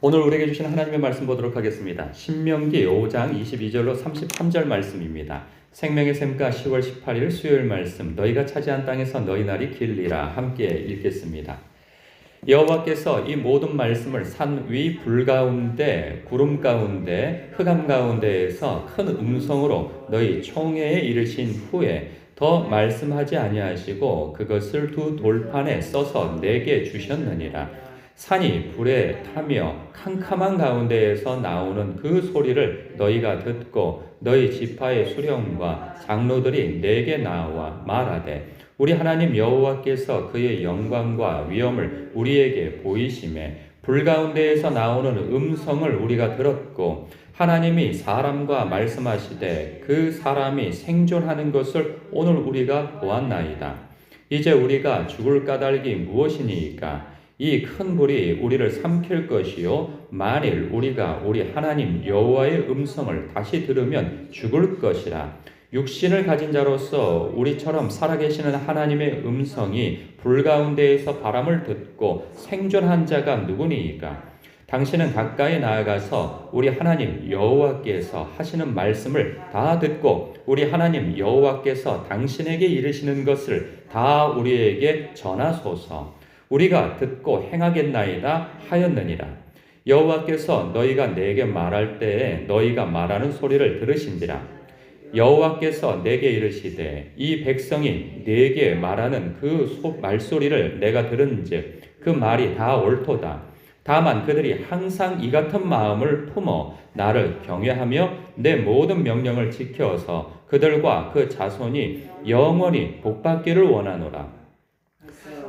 오늘 우리에게 주신 하나님의 말씀 보도록 하겠습니다. 신명기 5장 22절로 33절 말씀입니다. 생명의 샘가 10월 18일 수요일 말씀, 너희가 차지한 땅에서 너희 날이 길리라. 함께 읽겠습니다. 여호와께서 이 모든 말씀을 산 위 불 가운데 구름 가운데 흑암 가운데에서 큰 음성으로 너희 총회에 이르신 후에 더 말씀하지 아니하시고 그것을 두 돌판에 써서 내게 주셨느니라. 산이 불에 타며 캄캄한 가운데에서 나오는 그 소리를 너희가 듣고 너희 지파의 수령과 장로들이 내게 나와 말하되 우리 하나님 여호와께서 그의 영광과 위엄을 우리에게 보이심에 불 가운데에서 나오는 음성을 우리가 들었고 하나님이 사람과 말씀하시되 그 사람이 생존하는 것을 오늘 우리가 보았나이다. 이제 우리가 죽을 까닭이 무엇이니까? 이 큰 불이 우리를 삼킬 것이요 만일 우리가 우리 하나님 여호와의 음성을 다시 들으면 죽을 것이라. 육신을 가진 자로서 우리처럼 살아계시는 하나님의 음성이 불 가운데에서 바람을 듣고 생존한 자가 누구니이까? 당신은 가까이 나아가서 우리 하나님 여호와께서 하시는 말씀을 다 듣고 우리 하나님 여호와께서 당신에게 이르시는 것을 다 우리에게 전하소서. 우리가 듣고 행하겠나이다 하였느니라. 여호와께서 너희가 내게 말할 때에 너희가 말하는 소리를 들으신지라. 여호와께서 내게 이르시되 이 백성이 내게 말하는 그 말소리를 내가 들은즉 그 말이 다 옳도다. 다만 그들이 항상 이 같은 마음을 품어 나를 경외하며 내 모든 명령을 지켜서 그들과 그 자손이 영원히 복받기를 원하노라.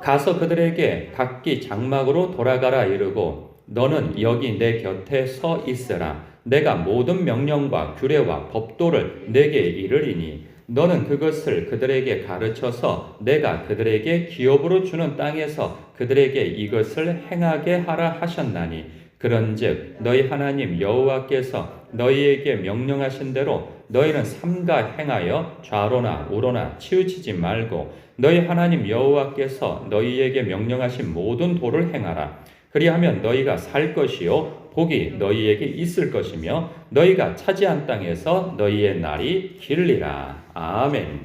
가서 그들에게 각기 장막으로 돌아가라 이르고 너는 여기 내 곁에 서 있으라. 내가 모든 명령과 규례와 법도를 내게 이르리니 너는 그것을 그들에게 가르쳐서 내가 그들에게 기업으로 주는 땅에서 그들에게 이것을 행하게 하라 하셨나니 그런즉 너희 하나님 여호와께서 너희에게 명령하신 대로 너희는 삼가 행하여 좌로나 우로나 치우치지 말고 너희 하나님 여호와께서 너희에게 명령하신 모든 도를 행하라. 그리하면 너희가 살 것이요 복이 너희에게 있을 것이며 너희가 차지한 땅에서 너희의 날이 길리라. 아멘.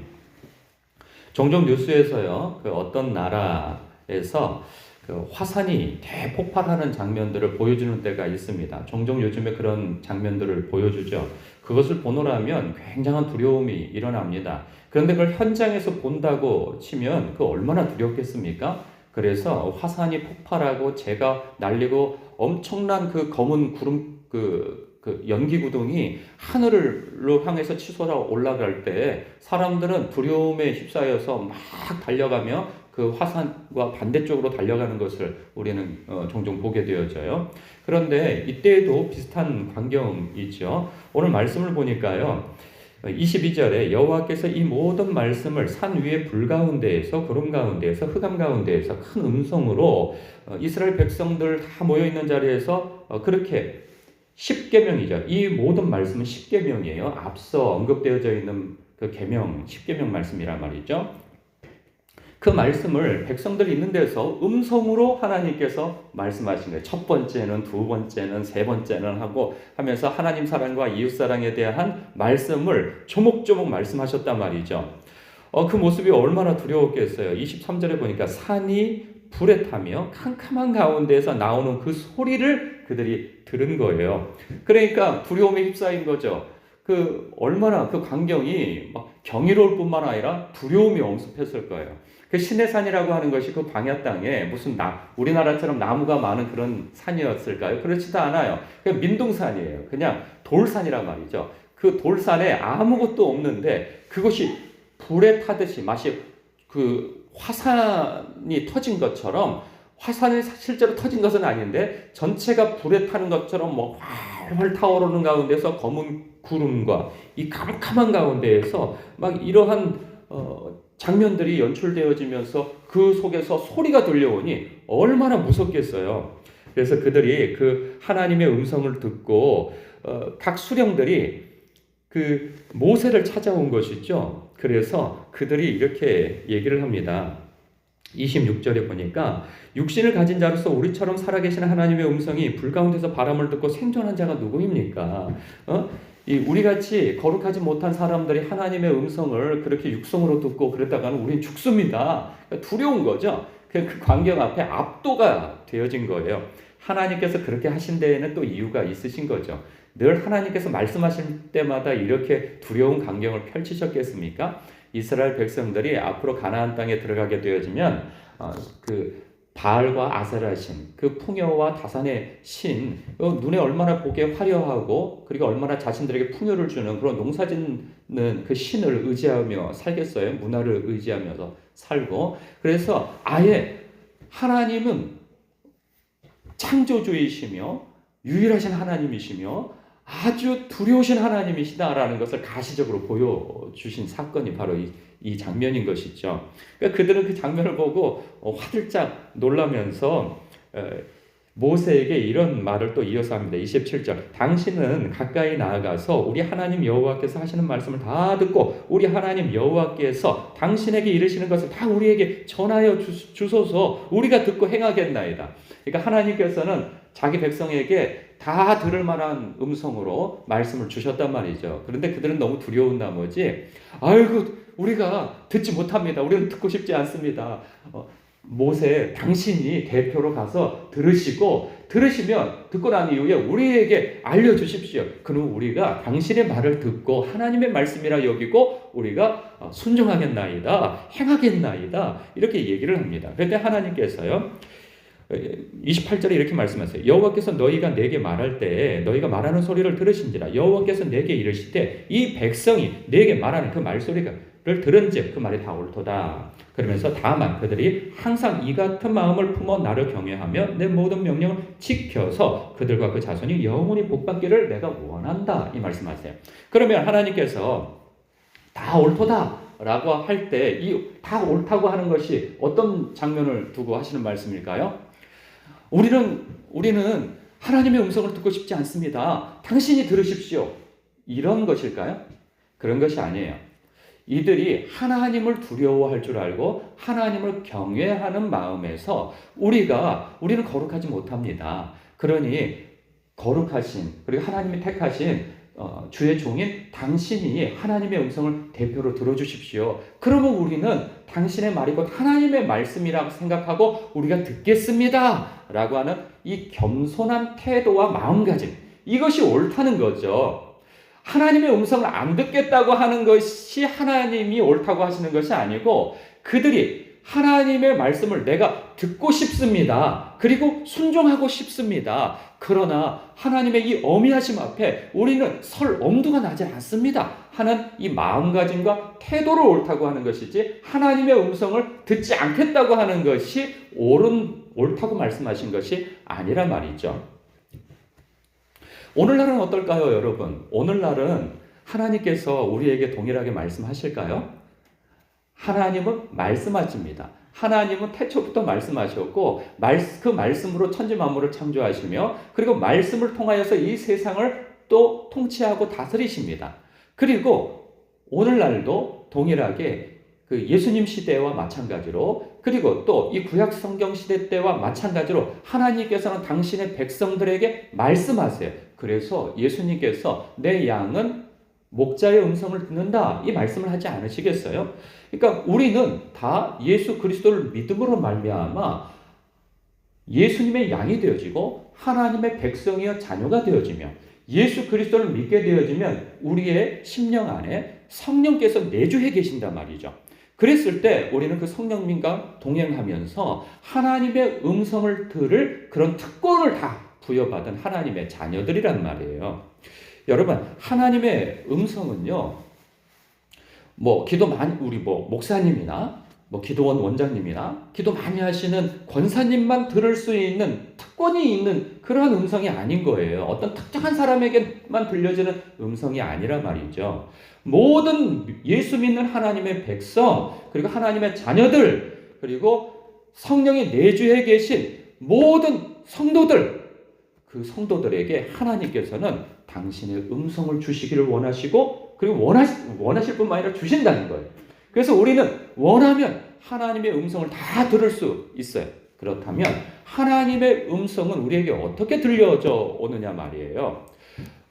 종종 뉴스에서요, 그 어떤 나라에서 그 화산이 대폭발하는 장면들을 보여주는 때가 있습니다. 종종 요즘에 그런 장면들을 보여주죠. 그것을 보노라면 굉장한 두려움이 일어납니다. 그런데 그걸 현장에서 본다고 치면 그 얼마나 두렵겠습니까? 그래서 화산이 폭발하고 재가 날리고 엄청난 그 검은 구름 그 연기 구덩이 하늘로 향해서 치솟아 올라갈 때 사람들은 두려움에 휩싸여서 막 달려가며 그 화산과 반대쪽으로 달려가는 것을 우리는 종종 보게 되어져요. 그런데 이때에도 비슷한 광경이죠. 오늘 말씀을 보니까요. 22절에 여호와께서 이 모든 말씀을 산 위에 불 가운데에서 구름 가운데에서 흑암 가운데에서 큰 음성으로 이스라엘 백성들 다 모여 있는 자리에서 그렇게 10계명이죠. 이 모든 말씀은 10계명이에요. 앞서 언급되어져 있는 그 계명 10계명 말씀이란 말이죠. 그 말씀을 백성들이 있는 데서 음성으로 하나님께서 말씀하신 거예요. 첫 번째는, 두 번째는, 세 번째는 하고 하면서 하나님 사랑과 이웃 사랑에 대한 말씀을 조목조목 말씀하셨단 말이죠. 그 모습이 얼마나 두려웠겠어요. 23절에 보니까 산이 불에 타며 캄캄한 가운데에서 나오는 그 소리를 그들이 들은 거예요. 그러니까 두려움에 휩싸인 거죠. 얼마나 그 광경이 막 경이로울 뿐만 아니라 두려움이 엄습했을 거예요. 그 시내산이라고 하는 것이 그 광야 땅에 무슨 우리나라처럼 나무가 많은 그런 산이었을까요? 그렇지도 않아요. 그냥 민둥산이에요. 그냥 돌산이란 말이죠. 그 돌산에 아무것도 없는데 그것이 불에 타듯이 마치 그 화산이 터진 것처럼 화산이 실제로 터진 것은 아닌데 전체가 불에 타는 것처럼 뭐 활활 타오르는 가운데서 검은 구름과 이 캄캄한 가운데에서 막 이러한 장면들이 연출되어지면서 그 속에서 소리가 들려오니 얼마나 무섭겠어요. 그래서 그들이 그 하나님의 음성을 듣고 각 수령들이 그 모세를 찾아온 것이죠. 그래서 그들이 이렇게 얘기를 합니다. 26절에 보니까 육신을 가진 자로서 우리처럼 살아계시는 하나님의 음성이 불 가운데서 바람을 듣고 생존한 자가 누구입니까? 우리같이 거룩하지 못한 사람들이 하나님의 음성을 그렇게 육성으로 듣고 그랬다가는 우리는 죽습니다. 두려운 거죠. 그 광경 앞에 압도가 되어진 거예요. 하나님께서 그렇게 하신 데에는 또 이유가 있으신 거죠. 늘 하나님께서 말씀하실 때마다 이렇게 두려운 광경을 펼치셨겠습니까? 이스라엘 백성들이 앞으로 가나안 땅에 들어가게 되어지면 그 바알과 아세라 신, 그 풍요와 다산의 신, 눈에 얼마나 보기에 화려하고 그리고 얼마나 자신들에게 풍요를 주는 그런 농사짓는 그 신을 의지하며 살겠어요. 문화를 의지하면서 살고. 그래서 아예 하나님은 창조주이시며 유일하신 하나님이시며 아주 두려우신 하나님이시다라는 것을 가시적으로 보여주신 사건이 바로 이 장면인 것이죠. 그러니까 그들은 그 장면을 보고 화들짝 놀라면서 모세에게 이런 말을 또 이어서 합니다. 27절. 당신은 가까이 나아가서 우리 하나님 여호와께서 하시는 말씀을 다 듣고 우리 하나님 여호와께서 당신에게 이르시는 것을 다 우리에게 전하여 주소서. 우리가 듣고 행하겠나이다. 그러니까 하나님께서는 자기 백성에게 다 들을 만한 음성으로 말씀을 주셨단 말이죠. 그런데 그들은 너무 두려운 나머지 아이고 우리가 듣지 못합니다. 우리는 듣고 싶지 않습니다. 모세 당신이 대표로 가서 들으시면 듣고 난 이후에 우리에게 알려주십시오. 그럼 우리가 당신의 말을 듣고 하나님의 말씀이라 여기고 우리가 순종하겠나이다. 행하겠나이다. 이렇게 얘기를 합니다. 그런데 하나님께서요 28절에 이렇게 말씀하세요. 여호와께서 너희가 내게 말할 때 너희가 말하는 소리를 들으신지라. 여호와께서 내게 이르시되 이 백성이 내게 말하는 그 말소리를 들은즉 그 말이 다 옳도다. 그러면서 다만 그들이 항상 이 같은 마음을 품어 나를 경외하며 내 모든 명령을 지켜서 그들과 그 자손이 영원히 복받기를 내가 원한다. 이 말씀하세요. 그러면 하나님께서 다 옳도다 라고 할 때 이 다 옳다고 하는 것이 어떤 장면을 두고 하시는 말씀일까요? 우리는 하나님의 음성을 듣고 싶지 않습니다. 당신이 들으십시오. 이런 것일까요? 그런 것이 아니에요. 이들이 하나님을 두려워할 줄 알고 하나님을 경외하는 마음에서 우리는 거룩하지 못합니다. 그러니 거룩하신 그리고 하나님이 택하신 주의 종인 당신이 하나님의 음성을 대표로 들어주십시오. 그러면 우리는 당신의 말이 곧 하나님의 말씀이라고 생각하고 우리가 듣겠습니다. 라고 하는 이 겸손한 태도와 마음가짐. 이것이 옳다는 거죠. 하나님의 음성을 안 듣겠다고 하는 것이 하나님이 옳다고 하시는 것이 아니고 그들이 하나님의 말씀을 내가 듣고 싶습니다. 그리고 순종하고 싶습니다. 그러나 하나님의 이 어미하심 앞에 우리는 설 엄두가 나지 않습니다. 하는 이 마음가짐과 태도를 옳다고 하는 것이지 하나님의 음성을 듣지 않겠다고 하는 것이 옳다고 말씀하신 것이 아니란 말이죠. 오늘날은 어떨까요, 여러분? 오늘날은 하나님께서 우리에게 동일하게 말씀하실까요? 하나님은 말씀하십니다. 하나님은 태초부터 말씀하셨고 그 말씀으로 천지 만물을 창조하시며 그리고 말씀을 통하여서 이 세상을 또 통치하고 다스리십니다. 그리고 오늘날도 동일하게 그 예수님 시대와 마찬가지로 그리고 또 이 구약 성경 시대 때와 마찬가지로 하나님께서는 당신의 백성들에게 말씀하세요. 그래서 예수님께서 내 양은 목자의 음성을 듣는다 이 말씀을 하지 않으시겠어요? 그러니까 우리는 다 예수 그리스도를 믿음으로 말미암아 예수님의 양이 되어지고 하나님의 백성이여 자녀가 되어지며 예수 그리스도를 믿게 되어지면 우리의 심령 안에 성령께서 내주해 계신단 말이죠. 그랬을 때 우리는 그 성령님과 동행하면서 하나님의 음성을 들을 그런 특권을 다 부여받은 하나님의 자녀들이란 말이에요. 여러분, 하나님의 음성은요, 우리 목사님이나 기도원 원장님이나 기도 많이 하시는 권사님만 들을 수 있는 특권이 있는 그러한 음성이 아닌 거예요. 어떤 특정한 사람에게만 들려지는 음성이 아니라 말이죠. 모든 예수 믿는 하나님의 백성, 그리고 하나님의 자녀들, 그리고 성령이 내주해 계신 모든 성도들, 그 성도들에게 하나님께서는 당신의 음성을 주시기를 원하시고 그리고 원하실 뿐만 아니라 주신다는 거예요. 그래서 우리는 원하면 하나님의 음성을 다 들을 수 있어요. 그렇다면 하나님의 음성은 우리에게 어떻게 들려져 오느냐 말이에요.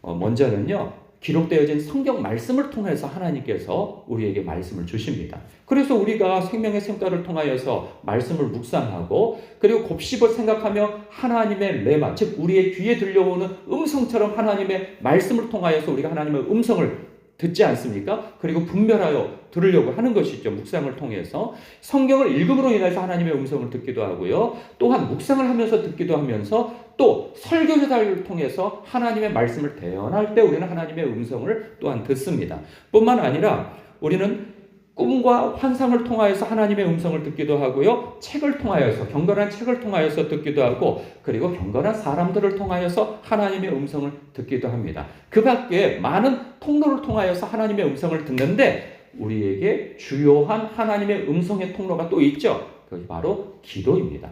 먼저는요, 기록되어진 성경 말씀을 통해서 하나님께서 우리에게 말씀을 주십니다. 그래서 우리가 생명의 샘가를 통하여서 말씀을 묵상하고 그리고 곱씹어 생각하며 하나님의 레마, 즉 우리의 귀에 들려오는 음성처럼 하나님의 말씀을 통하여서 우리가 하나님의 음성을 듣지 않습니까? 그리고 분별하여 들으려고 하는 것이죠. 묵상을 통해서. 성경을 읽음으로 인해서 하나님의 음성을 듣기도 하고요. 또한 묵상을 하면서 듣기도 하면서 또 설교자를 통해서 하나님의 말씀을 대언할 때 우리는 하나님의 음성을 또한 듣습니다. 뿐만 아니라 우리는 꿈과 환상을 통하여서 하나님의 음성을 듣기도 하고요. 책을 통하여서, 경건한 책을 통하여서 듣기도 하고 그리고 경건한 사람들을 통하여서 하나님의 음성을 듣기도 합니다. 그 밖에 많은 통로를 통하여서 하나님의 음성을 듣는데 우리에게 주요한 하나님의 음성의 통로가 또 있죠. 그것이 바로 기도입니다.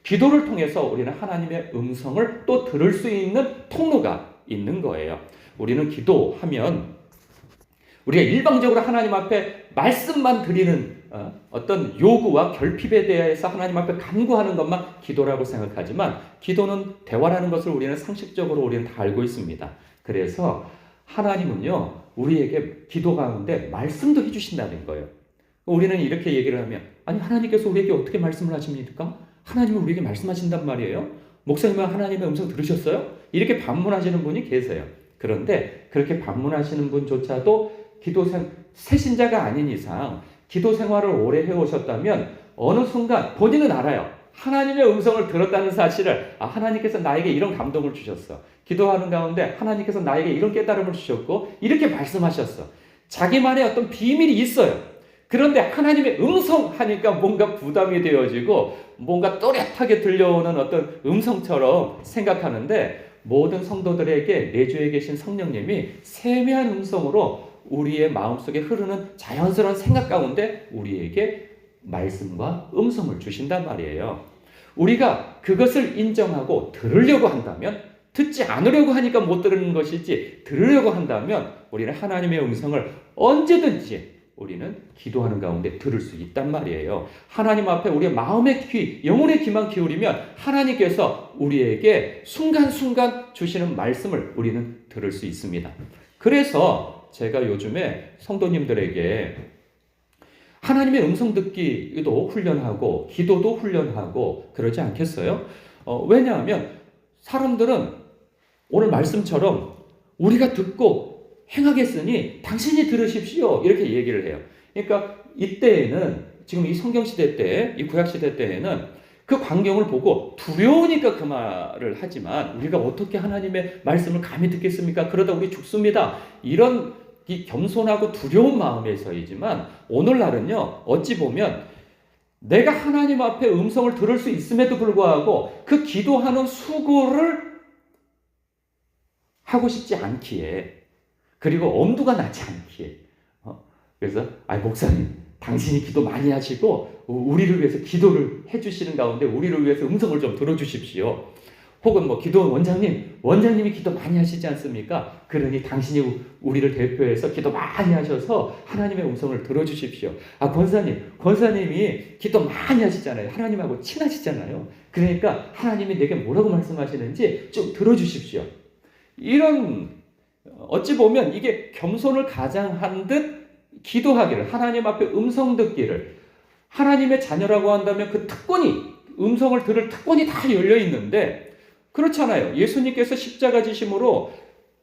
기도를 통해서 우리는 하나님의 음성을 또 들을 수 있는 통로가 있는 거예요. 우리는 기도하면 우리가 일방적으로 하나님 앞에 말씀만 드리는 어떤 요구와 결핍에 대해서 하나님 앞에 간구하는 것만 기도라고 생각하지만 기도는 대화라는 것을 우리는 상식적으로 우리는 다 알고 있습니다. 그래서 하나님은요, 우리에게 기도 가운데 말씀도 해주신다는 거예요. 우리는 이렇게 얘기를 하면 아니 하나님께서 우리에게 어떻게 말씀을 하십니까? 하나님은 우리에게 말씀하신단 말이에요. 목사님은 하나님의 음성 들으셨어요? 이렇게 반문하시는 분이 계세요. 그런데 그렇게 반문하시는 분조차도 새신자가 아닌 이상 기도 생활을 오래 해오셨다면 어느 순간 본인은 알아요. 하나님의 음성을 들었다는 사실을 하나님께서 나에게 이런 감동을 주셨어. 기도하는 가운데 하나님께서 나에게 이런 깨달음을 주셨고 이렇게 말씀하셨어. 자기만의 어떤 비밀이 있어요. 그런데 하나님의 음성 하니까 뭔가 부담이 되어지고 뭔가 또렷하게 들려오는 어떤 음성처럼 생각하는데 모든 성도들에게 내주에 계신 성령님이 세미한 음성으로 우리의 마음속에 흐르는 자연스러운 생각 가운데 우리에게 말씀과 음성을 주신단 말이에요. 우리가 그것을 인정하고 들으려고 한다면, 듣지 않으려고 하니까 못 들은 것이지 들으려고 한다면 우리는 하나님의 음성을 언제든지 우리는 기도하는 가운데 들을 수 있단 말이에요. 하나님 앞에 우리의 마음의 귀, 영혼의 귀만 기울이면 하나님께서 우리에게 순간순간 주시는 말씀을 우리는 들을 수 있습니다. 그래서 제가 요즘에 성도님들에게 하나님의 음성 듣기도 훈련하고 기도도 훈련하고 그러지 않겠어요? 왜냐하면 사람들은 오늘 말씀처럼 우리가 듣고 행하겠으니 당신이 들으십시오 이렇게 얘기를 해요. 그러니까 이때에는 지금 이 성경시대 때, 이 구약시대 때에는 그 광경을 보고 두려우니까 그 말을 하지만 우리가 어떻게 하나님의 말씀을 감히 듣겠습니까? 그러다 우리 죽습니다. 이런 이 겸손하고 두려운 마음에서이지만 오늘날은요, 어찌 보면 내가 하나님 앞에 음성을 들을 수 있음에도 불구하고 그 기도하는 수고를 하고 싶지 않기에 그리고 엄두가 나지 않기에 그래서 목사님 당신이 기도 많이 하시고 우리를 위해서 기도를 해주시는 가운데 우리를 위해서 음성을 좀 들어주십시오. 혹은 기도 원장님이 기도 많이 하시지 않습니까? 그러니 당신이 우리를 대표해서 기도 많이 하셔서 하나님의 음성을 들어주십시오. 권사님이 기도 많이 하시잖아요. 하나님하고 친하시잖아요. 그러니까 하나님이 내게 뭐라고 말씀하시는지 좀 들어주십시오. 이런 어찌 보면 이게 겸손을 가장한 듯 기도하기를, 하나님 앞에 음성 듣기를, 하나님의 자녀라고 한다면 그 특권이, 음성을 들을 특권이 다 열려 있는데 그렇잖아요. 예수님께서 십자가 지심으로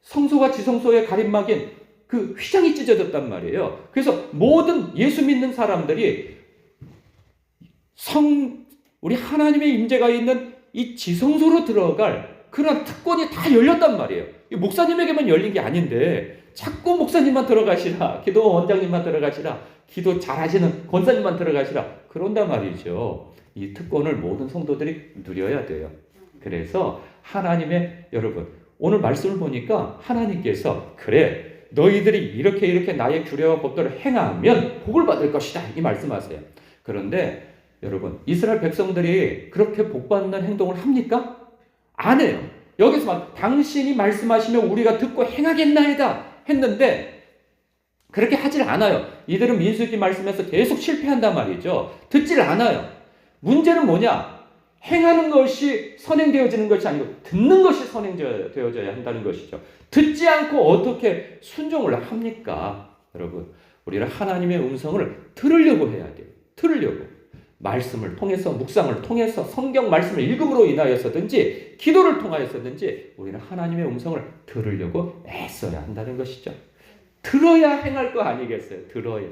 성소와 지성소의 가림막인 그 휘장이 찢어졌단 말이에요. 그래서 모든 예수 믿는 사람들이 우리 하나님의 임재가 있는 이 지성소로 들어갈 그런 특권이 다 열렸단 말이에요. 목사님에게만 열린 게 아닌데 자꾸 목사님만 들어가시라, 기도 원장님만 들어가시라, 기도 잘하시는 권사님만 들어가시라 그런단 말이죠. 이 특권을 모든 성도들이 누려야 돼요. 그래서 여러분 오늘 말씀을 보니까 하나님께서 그래 너희들이 이렇게 나의 규례와 법도를 행하면 복을 받을 것이다 이 말씀하세요. 그런데 여러분 이스라엘 백성들이 그렇게 복받는 행동을 합니까? 안 해요. 여기서 당신이 말씀하시면 우리가 듣고 행하겠나이다 했는데 그렇게 하질 않아요. 이들은 민수기 말씀에서 계속 실패한단 말이죠. 듣질 않아요. 문제는 뭐냐? 행하는 것이 선행되어지는 것이 아니고 듣는 것이 선행되어져야 한다는 것이죠. 듣지 않고 어떻게 순종을 합니까? 여러분, 우리는 하나님의 음성을 들으려고 해야 돼요. 들으려고. 말씀을 통해서, 묵상을 통해서, 성경 말씀을 읽음으로 인하여서든지 기도를 통하여서든지 우리는 하나님의 음성을 들으려고 애써야 한다는 것이죠. 들어야 행할 거 아니겠어요? 들어야.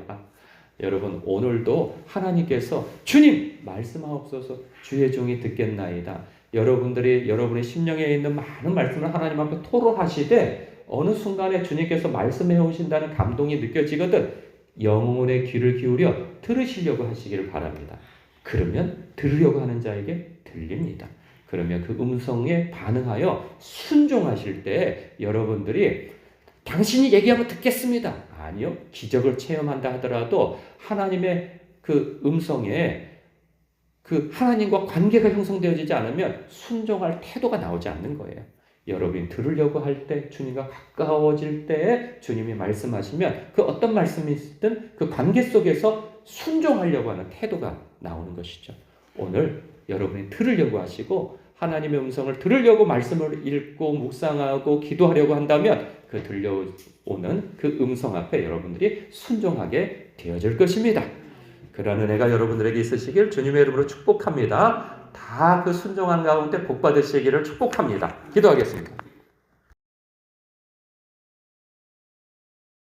여러분, 오늘도 하나님께서 주님 말씀하옵소서, 주의 종이 듣겠나이다. 여러분의 심령에 있는 많은 말씀을 하나님 앞에 토로하시되 어느 순간에 주님께서 말씀해 오신다는 감동이 느껴지거든 영혼의 귀를 기울여 들으시려고 하시기를 바랍니다. 그러면 들으려고 하는 자에게 들립니다. 그러면 그 음성에 반응하여 순종하실 때 여러분들이 당신이 얘기하면 듣겠습니다. 아니요. 기적을 체험한다 하더라도 하나님의 그 음성에 그 하나님과 관계가 형성되어지지 않으면 순종할 태도가 나오지 않는 거예요. 여러분이 들으려고 할 때, 주님과 가까워질 때 주님이 말씀하시면 그 어떤 말씀이든 그 관계 속에서 순종하려고 하는 태도가 나오는 것이죠. 오늘 여러분이 들으려고 하시고 하나님의 음성을 들으려고 말씀을 읽고 묵상하고 기도하려고 한다면 그 들려오는 그 음성 앞에 여러분들이 순종하게 되어질 것입니다. 그런 은혜가 여러분들에게 있으시길 주님의 이름으로 축복합니다. 다 그 순종한 가운데 복 받으시기를 축복합니다. 기도하겠습니다.